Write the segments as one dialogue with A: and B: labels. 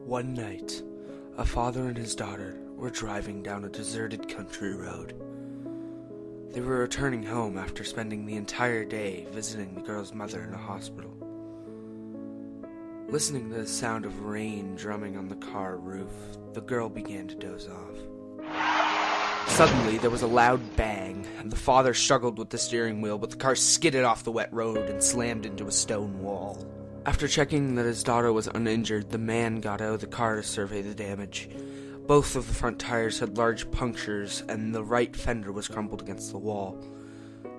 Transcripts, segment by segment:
A: One night, a father and his daughter were driving down a deserted country road. They were returning home after spending the entire day visiting the girl's mother in a hospital. Listening to the sound of rain drumming on the car roof, the girl began to doze off. Suddenly, there was a loud bang, and the father struggled with the steering wheel, but the car skidded off the wet road and slammed into a stone wall. After checking that his daughter was uninjured, the man got out of the car to survey the damage. Both of the front tires had large punctures, and the right fender was crumpled against the wall.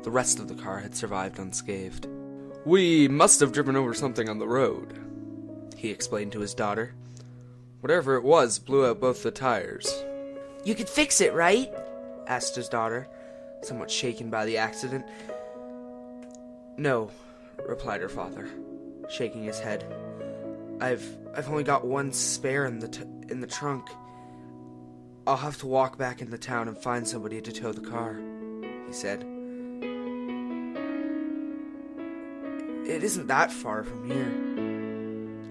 A: The rest of the car had survived unscathed. "We must have driven over something on the road," he explained to his daughter. "Whatever it was blew out both the tires."
B: "You could fix it, right?" asked his daughter, somewhat shaken by the accident.
A: "No," replied her father, shaking his head. I've only got one spare in the trunk. I'll have to walk back into town and find somebody to tow the car," he said. "It isn't that far from here.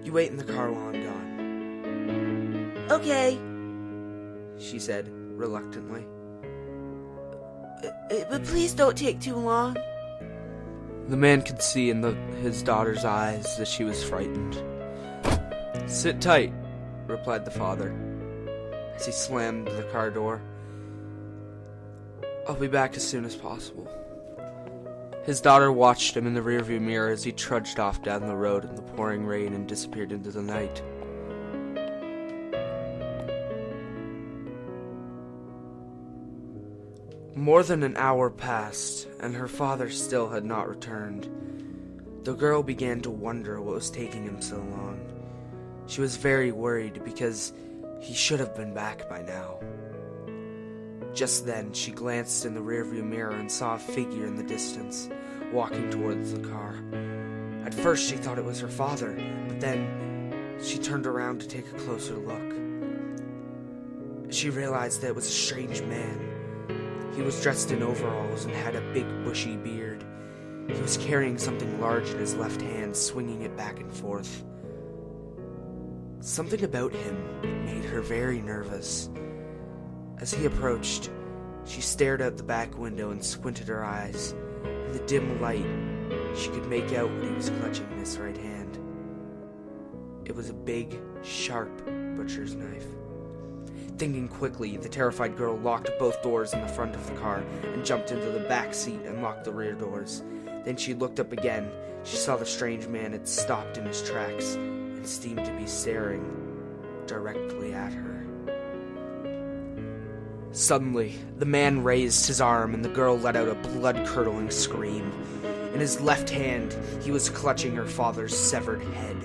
A: You wait in the car while I'm gone."
B: "Okay,"
A: she said, reluctantly.
B: But please don't take too long."
A: The man could see in his daughter's eyes that she was frightened. "Sit tight," replied the father, as he slammed the car door. "I'll be back as soon as possible." His daughter watched him in the rearview mirror as he trudged off down the road in the pouring rain and disappeared into the night. More than an hour passed, and her father still had not returned. The girl began to wonder what was taking him so long. She was very worried because he should have been back by now. Just then, she glanced in the rearview mirror and saw a figure in the distance, walking towards the car. At first, she thought it was her father, but then she turned around to take a closer look. She realized that it was a strange man. He was dressed in overalls and had a big bushy beard. He was carrying something large in his left hand, swinging it back and forth. Something about him made her very nervous. As he approached, she stared out the back window and squinted her eyes. In the dim light, she could make out what he was clutching in his right hand. It was a big, sharp butcher's knife. Thinking quickly, the terrified girl locked both doors in the front of the car and jumped into the back seat and locked the rear doors. Then she looked up again. She saw the strange man had stopped in his tracks and seemed to be staring directly at her. Suddenly, the man raised his arm and the girl let out a blood-curdling scream. In his left hand, he was clutching her father's severed head.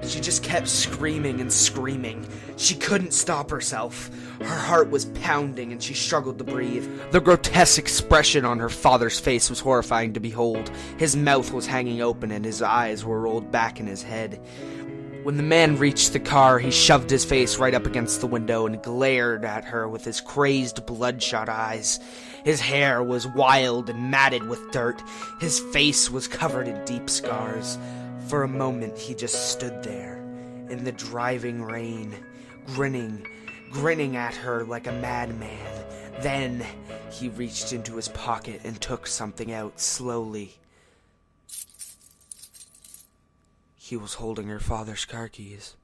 A: She just kept screaming and screaming. She couldn't stop herself. Her heart was pounding and she struggled to breathe. The grotesque expression on her father's face was horrifying to behold. His mouth was hanging open and his eyes were rolled back in his head. When the man reached the car, he shoved his face right up against the window and glared at her with his crazed, bloodshot eyes. His hair was wild and matted with dirt. His face was covered in deep scars. For a moment, he just stood there, in the driving rain, grinning at her like a madman. Then, he reached into his pocket and took something out slowly. He was holding her father's car keys.